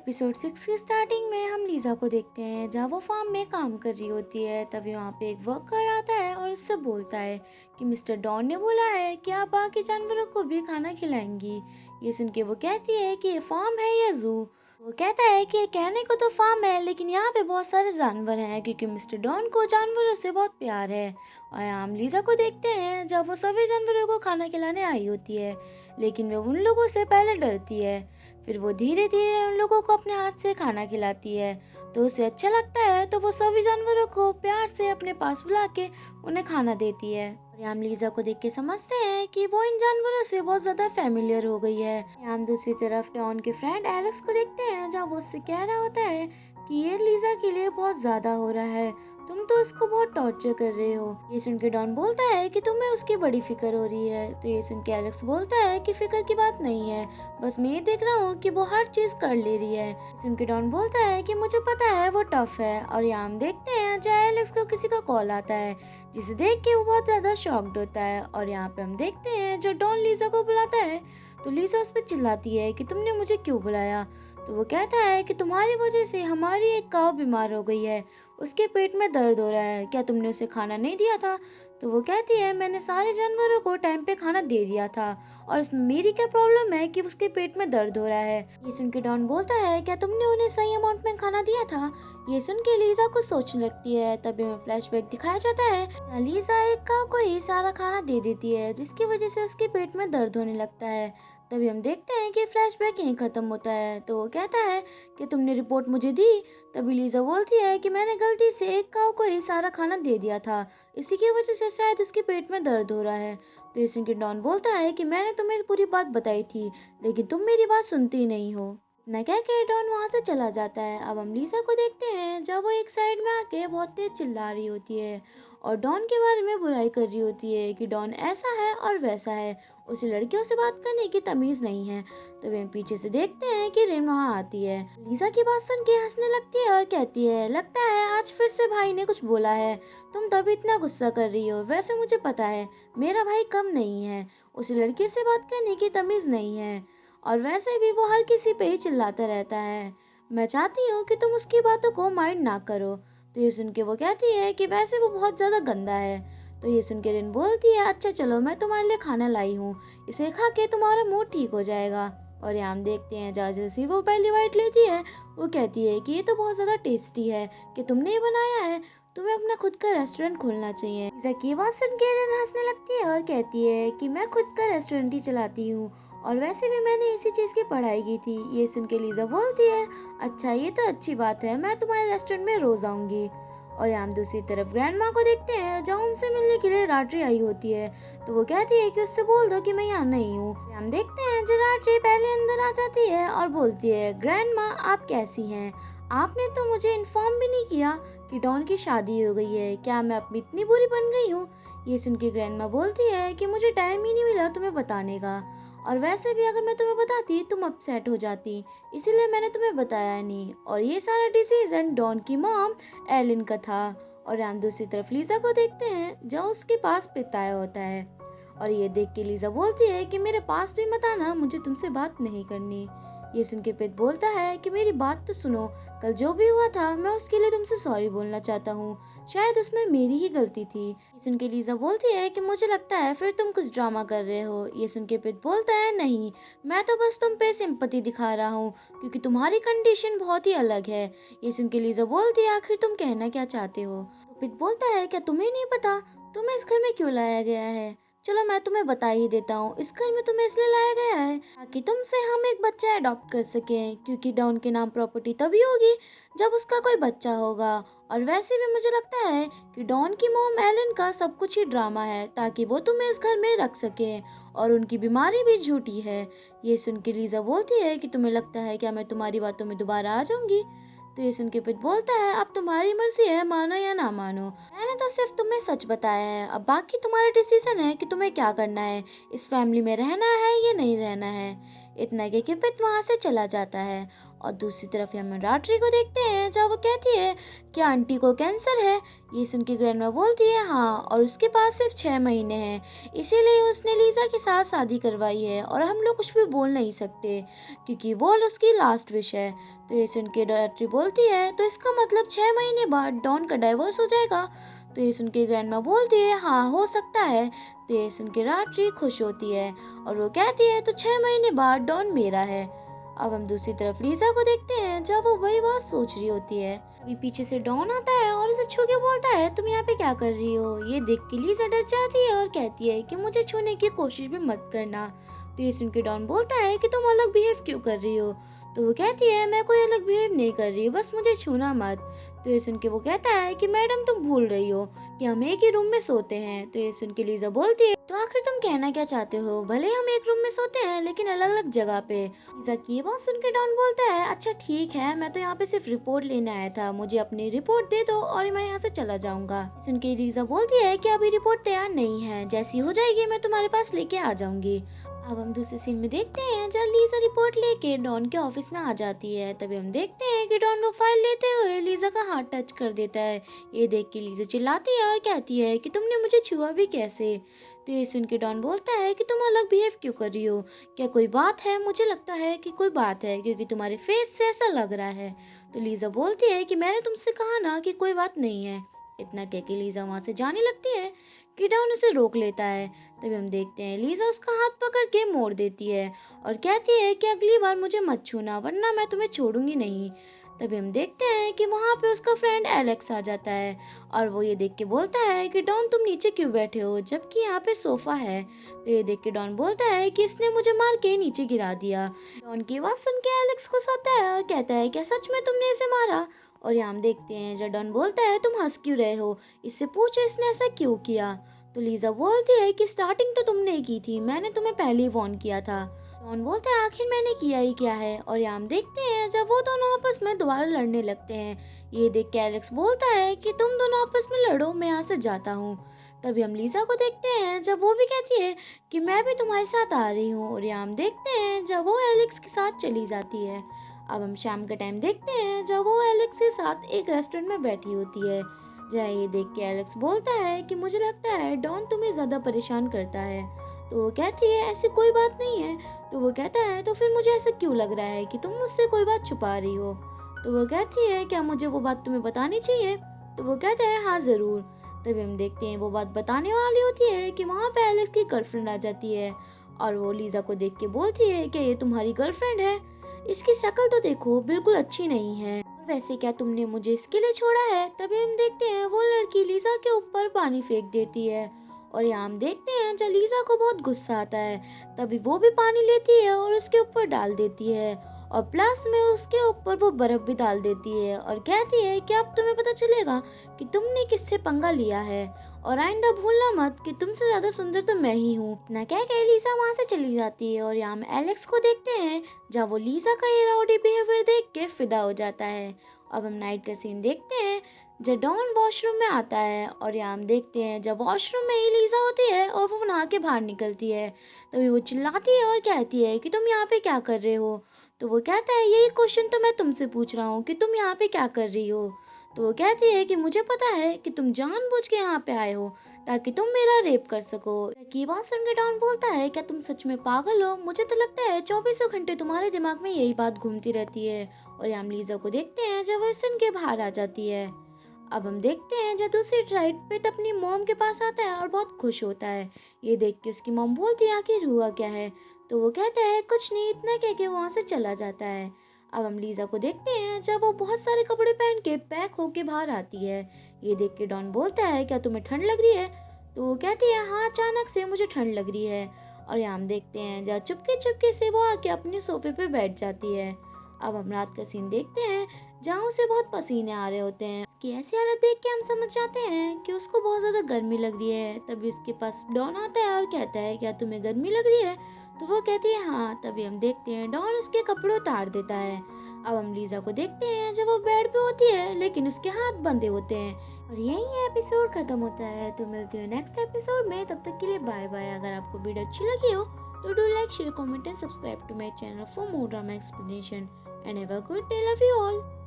Episode 6 की starting में हम लीजा को देखते हैं जहाँ वो फार्म में काम कर रही होती है। तभी वहाँ पे एक वर्कर आता है और उससे बोलता है कि मिस्टर डॉन ने बोला है कि आप बाकी जानवरों को भी खाना खिलाएंगी। ये सुन के वो कहती है कि ये फार्म है या जू। वो कहता है कि कहने को तो फार्म है लेकिन यहाँ पे बहुत सारे जानवर हैं क्योंकि मिस्टर डॉन को जानवरों से बहुत प्यार है। और हम लीजा को देखते हैं जब वो सभी जानवरों को खाना खिलाने आई होती है, लेकिन वो उन लोगों से पहले डरती है। फिर वो धीरे धीरे उन लोगों को अपने हाथ से खाना खिलाती है, तो उसे अच्छा लगता है तो वो सभी जानवरों को प्यार से अपने पास बुला के उन्हें खाना देती है। और हम लीजा को देख के समझते हैं कि वो इन जानवरों से बहुत ज्यादा फेमिलियर हो गई है। हम दूसरी तरफ डॉन के फ्रेंड एलेक्स को देखते हैं जहाँ वो उससे कह रहा होता है कि ये लीजा के लिए बहुत ज्यादा हो रहा है, तुम तो उसको बहुत टॉर्चर कर रहे हो। ये सुन के डॉन बोलता है कि तुम्हें उसकी बड़ी फिक्र हो रही है। तो ये सुन के एलेक्स बोलता है कि फिक्र की बात नहीं है, बस मैं ये देख रहा हूँ कि वो हर चीज कर ले रही है। ये सुन के डॉन बोलता है कि मुझे पता है वो टफ है। और यहाँ हम देखते हैं जहाँ एलेक्स को किसी का कॉल आता है जिसे देख के वो बहुत ज्यादा शॉक्ड होता है। और यहाँ पे हम देखते हैं जो डॉन लीजा को बुलाता है तो लीजा उस पर चिल्लाती है कि तुमने मुझे क्यों बुलाया। तो वो कहता है कि तुम्हारी वजह से हमारी एक काऊ बीमार हो गई है, उसके पेट में दर्द हो रहा है, क्या तुमने उसे खाना नहीं दिया था। तो वो कहती है मैंने सारे जानवरों को टाइम पे खाना दे दिया था और उसमें मेरी क्या प्रॉब्लम है कि उसके पेट में दर्द हो रहा है। ये सुन के डॉन बोलता है क्या तुमने उन्हें सही अमाउंट में खाना दिया था। ये सुन के लीजा कुछ सोचने लगती है। तभी हमें फ्लैशबैक दिखाया जाता है जहाँ लीजा एक काऊ को ही सारा खाना दे देती है जिसकी वजह से उसके पेट में दर्द होने लगता है। तभी हम देखते हैं कि फ्लैशबैक यहीं खत्म होता है। तो वो कहता है कि तुमने रिपोर्ट मुझे दी। तभी लीजा बोलती है कि मैंने गलती से एक काऊ को ही सारा खाना दे दिया था, इसी की वजह से शायद उसके पेट में दर्द हो रहा है। तो इस सुनकर डॉन बोलता है कि मैंने तुम्हें पूरी बात बताई थी लेकिन तुम मेरी बात सुनती नहीं हो। न कह के डॉन वहाँ से चला जाता है। अब हम लीजा को देखते हैं जब वो एक साइड में आके बहुत तेज चिल्ला रही होती है और डॉन के बारे में बुराई कर रही होती है कि डॉन ऐसा है और वैसा है, उसे लड़कियों से बात करने की तमीज नहीं है। तभी हम पीछे से देखते हैं कि रिन वहाँ आती है। लीजा की बात सुन के हंसने लगती है और कहती है लगता है आज फिर से भाई ने कुछ बोला है, तुम तभी इतना गुस्सा कर रही हो। वैसे मुझे पता है मेरा भाई कम नहीं है, उसे लड़की से बात करने की तमीज नहीं है और वैसे भी वो हर किसी पे ही चिल्लाता रहता है। मैं चाहती हूँ कि तुम उसकी बातों को माइंड ना करो। तो ये सुन के वो कहती है कि वैसे वो बहुत ज़्यादा गंदा है। तो ये सुन के रिन बोलती है अच्छा चलो मैं तुम्हारे लिए खाना लाई हूँ, इसे खा के तुम्हारा मूड ठीक हो जाएगा। और यहाँ हम देखते हैं जहाँ जैसे वो पहली बाइट लेती है वो कहती है कि ये तो बहुत ज़्यादा टेस्टी है कि तुमने ये बनाया है, तुम्हें अपना खुद का रेस्टोरेंट खोलना चाहिए। लीजा की बात सुन के रिन हंसने लगती है और कहती है कि मैं खुद का रेस्टोरेंट ही चलाती हूँ और वैसे भी मैंने इसी चीज़ की पढ़ाई की थी। ये सुन के लीजा बोलती है अच्छा ये तो अच्छी बात है, मैं तुम्हारे रेस्टोरेंट में रोज आऊंगी। और हम दूसरी तरफ ग्रैंड माँ को देखते हैं जहाँ उनसे मिलने के लिए रात्रि आई होती है। तो वो कहती है कि उससे बोल दो कि मैं यहाँ नहीं हूँ। हम देखते हैं जो रात्रि पहले अंदर आ जाती है और बोलती है ग्रैंड माँ आप कैसी हैं, आपने तो मुझे इन्फॉर्म भी नहीं किया कि डॉन की शादी हो गई है, क्या मैं अपनी इतनी बुरी बन गई हूँ। ये सुन के ग्रैंड माँ बोलती है कि मुझे टाइम ही नहीं मिला तुम्हें बताने का और वैसे भी अगर मैं तुम्हें बताती तुम अपसेट हो जाती, इसीलिए मैंने तुम्हें बताया नहीं। और ये सारा डिसीजन डॉन की मॉम एलिन का था। और हम दूसरी तरफ लीजा को देखते हैं जहाँ उसके पास पिता आया होता है और ये देख के लीजा बोलती है कि मेरे पास भी मत आना, मुझे तुमसे बात नहीं करनी। ये सुन के पित बोलता है कि मेरी बात तो सुनो, कल जो भी हुआ था मैं उसके लिए तुमसे सॉरी बोलना चाहता हूँ, शायद उसमें मेरी ही गलती थी। ये सुन के लीजा बोलती है कि मुझे लगता है फिर तुम कुछ ड्रामा कर रहे हो। ये सुन के पित बोलता है नहीं, मैं तो बस तुम पे सिंपैथी दिखा रहा हूँ क्योंकि तुम्हारी कंडीशन बहुत ही अलग है। ये सुन के लीजा बोलती है आखिर तुम कहना क्या चाहते हो। तो पित बोलता है क्या तुम्हें नहीं पता तुम्हें इस घर में क्यों लाया गया है। चलो मैं तुम्हें बता ही देता हूँ, इस घर में तुम्हें इसलिए लाया गया है ताकि तुमसे हम एक बच्चा अडॉप्ट कर सकें, क्योंकि डॉन के नाम प्रॉपर्टी तभी होगी जब उसका कोई बच्चा होगा। और वैसे भी मुझे लगता है कि डॉन की मॉम एलन का सब कुछ ही ड्रामा है ताकि वो तुम्हें इस घर में रख सके और उनकी बीमारी भी झूठी है। ये सुन के लीजा बोलती है कि तुम्हें लगता है क्या मैं तुम्हारी बातों में दोबारा आ जाऊंगी। तो ये सुन के पित बोलता है अब तुम्हारी मर्जी है मानो या ना मानो, मैंने तो सिर्फ तुम्हें सच बताया है, अब बाकी तुम्हारा डिसीजन है कि तुम्हें क्या करना है, इस फैमिली में रहना है या नहीं रहना है। इतना कह के पित वहाँ से चला जाता है। और दूसरी तरफ हम रात्रि को देखते हैं जहाँ वो कहती है कि आंटी को कैंसर है। ये सुन के ग्रैंडमा बोलती है हाँ, और उसके पास सिर्फ 6 महीने हैं, इसीलिए उसने लीजा के साथ शादी करवाई है और हम लोग कुछ भी बोल नहीं सकते क्योंकि वो उसकी लास्ट विश है। तो ये सुन के रात्रि बोलती है तो इसका मतलब 6 महीने बाद डॉन का डाइवोर्स हो जाएगा। तो ये सुन के ग्रैंडमा बोलती है हाँ, हो सकता है। तो ये सुन के रात्रि खुश होती है और वो कहती है तो 6 महीने बाद डॉन मेरा है। अब हम दूसरी तरफ लीजा को देखते हैं जब वो वही बात सोच रही होती है। अभी पीछे से डॉन आता है और उसे छू के बोलता है तुम यहाँ पे क्या कर रही हो। ये देख के लीजा डर जाती है और कहती है कि मुझे छूने की कोशिश भी मत करना। तो ये सुन के डॉन बोलता है कि तुम अलग बिहेव क्यों कर रही हो। तो वो कहती है मैं कोई अलग बिहेव नहीं कर रही, बस मुझे छूना मत। तो ये सुन के वो कहता है कि मैडम तुम भूल रही हो कि हम एक ही रूम में सोते हैं। तो ये सुन के लीजा बोलती है तो आखिर तुम कहना क्या चाहते हो, भले हम एक रूम में सोते हैं लेकिन अलग अलग जगह पे। लीजा की ये बात सुन के डॉन बोलता है अच्छा ठीक है, मैं तो यहाँ पे सिर्फ रिपोर्ट लेने आया था, मुझे अपनी रिपोर्ट दे दो और मैं यहाँ से चला जाऊंगा। सुन के लीजा बोलती है कि अभी रिपोर्ट तैयार नहीं है, जैसी हो जाएगी मैं तुम्हारे पास लेके आ जाऊंगी। अब हम दूसरे सीन में देखते हैं जब लीजा रिपोर्ट लेके डॉन के ऑफिस में आ जाती है। तभी हम देखते हैं कि डॉन वो फाइल लेते हुए लीजा का हाथ टच कर देता है। ये देख के लीजा चिल्लाती है और कहती है कि तुमने मुझे छुआ भी कैसे। तो ये सुन के डॉन बोलता है कि तुम अलग बिहेव क्यों कर रही हो, क्या कोई बात है। मुझे लगता है कि कोई बात है क्योंकि तुम्हारे फेस से ऐसा लग रहा है। तो लीजा बोलती है कि मैंने तुमसे कहा ना कि कोई बात नहीं है। इतना कह के लीजा वहाँ से जाने लगती है कि डॉन उसे रोक लेता है। तभी हम देखते हैं लीजा उसका हाथ पकड़ के मोड़ देती है और कहती है कि अगली बार मुझे मत छूना वरना मैं तुम्हें छोड़ूंगी नहीं। तभी हम देखते हैं कि वहाँ पे उसका फ्रेंड एलेक्स आ जाता है और वो ये देख के बोलता है कि डॉन तुम नीचे क्यों बैठे हो जबकि यहाँ पे सोफा है। तो ये देख के डॉन बोलता है कि इसने मुझे मार के नीचे गिरा दिया। डॉन की बात सुन के एलेक्स खुश होता है और कहता है क्या सच में तुमने इसे मारा। और यहाँ हम देखते हैं जब डॉन बोलता है तुम हंस क्यों रहे हो, इससे पूछो इसने ऐसा क्यों किया। तो लीजा बोलती है कि स्टार्टिंग तो तुमने ही की थी, मैंने तुम्हें पहले ही वार्न किया था। डॉन बोलता है आखिर मैंने किया ही क्या है। और यहाँ हम देखते हैं जब वो दोनों आपस में दोबारा लड़ने लगते हैं। ये देख के एलेक्स बोलता है कि तुम दोनों आपस में लड़ो, मैं यहाँ से जाता हूँ। तभी हम लीजा को देखते हैं जब वो भी कहती है कि मैं भी तुम्हारे साथ आ रही हूँ। और यहाँ हम देखते हैं जब वो एलेक्स के साथ चली जाती है। अब हम शाम का टाइम देखते हैं जब वो एलेक्स के साथ एक रेस्टोरेंट में बैठी होती है। जहाँ ये देख के एलेक्स बोलता है कि मुझे लगता है डॉन तुम्हें ज़्यादा परेशान करता है। तो वो कहती है ऐसी कोई बात नहीं है। तो वो कहता है तो फिर मुझे ऐसा क्यों लग रहा है कि तुम मुझसे कोई बात छुपा रही हो। तो वो कहती है क्या मुझे वो बात तुम्हें बतानी चाहिए। तो वो कहता है हाँ ज़रूर। तभी हम देखते हैं वो बात बताने वाली होती है कि वहाँ पे एलेक्स की गर्लफ्रेंड आ जाती है और वो लीजा को देख के बोलती है कि ये तुम्हारी गर्लफ्रेंड है, इसकी शक्ल तो देखो बिल्कुल अच्छी नहीं है, वैसे क्या तुमने मुझे इसके लिए छोड़ा है। तभी हम देखते हैं वो लड़की लीजा के ऊपर पानी फेंक देती है और यहाँ हम देखते हैं जब लीजा को बहुत गुस्सा आता है तभी वो भी पानी लेती है और उसके ऊपर डाल देती है और प्लस में उसके ऊपर वो बर्फ भी डाल देती है और कहती है कि अब तुम्हें पता चलेगा कि तुमने किससे पंगा लिया है और आइंदा भूलना मत कि तुमसे ज्यादा सुंदर तो मैं ही हूँ। इतना कह के लीजा वहाँ से चली जाती है और यहाँ हम एलेक्स को देखते हैं जब वो लीजा का ये राउडी बिहेवियर देख के फिदा हो जाता है। अब हम नाइट का सीन देखते हैं जब डॉन वॉशरूम में आता है और यहाँ हम देखते हैं जब वॉशरूम में ही लीजा होती है और वो नहा के बाहर निकलती है तभी वो चिल्लाती है और कहती है कि तुम यहाँ पे क्या कर रहे हो। तो वो कहता है यही क्वेश्चन तो मैं तुमसे पूछ रहा हूँ कि तुम यहाँ पे क्या कर रही हो। तो वो कहती है कि मुझे पता है कि तुम जानबूझ के यहाँ पे आए हो ताकि तुम मेरा रेप कर सको। की बात सुन के डॉन बोलता है क्या तुम सच में पागल हो, मुझे तो लगता है 24 घंटे तुम्हारे दिमाग में यही बात घूमती रहती है। और हम लीजा को देखते हैं जब वो सुन के बाहर आ जाती है। अब हम देखते हैं जब दूसरी राइड पे तो अपनी मॉम के पास आता है और बहुत खुश होता है। ये देख के उसकी मॉम बोलती है आखिर हुआ क्या है। तो वो कहता है कुछ नहीं, इतना कह के वहाँ से चला जाता है। अब हम लीजा को देखते हैं जब वो बहुत सारे कपड़े पहन के पैक होके बाहर आती है। ये देख के डॉन बोलता है क्या तुम्हें ठंड लग रही है। तो वो कहती है हाँ अचानक से मुझे ठंड लग रही है। और यहाँ हम देखते हैं जब चुपके चुपके से वो आके अपने सोफे पे बैठ जाती है। अब हम रात का सीन देखते हैं जहाँ उसे बहुत पसीने आ रहे होते हैं। उसकी ऐसी हालत देख के हम समझ जाते हैं कि उसको बहुत ज्यादा गर्मी लग रही है। तभी उसके पास डॉन आता है और कहता है क्या तुम्हें गर्मी लग रही है। तो वो कहती है हाँ। तभी हम देखते हैं डॉन उसके कपड़े उतार देता है। अब हम लीजा को देखते हैं जब वो बेड पे होती है लेकिन उसके हाथ बंधे होते हैं। और यही एपिसोड खत्म होता है। तो मिलती हूँ नेक्स्ट एपिसोड में, तब तक के लिए बाय बाय। अगर आपको वीडियो अच्छी लगी हो तो do like share comment and subscribe to my channel for more drama explanation and have a good day, love you all.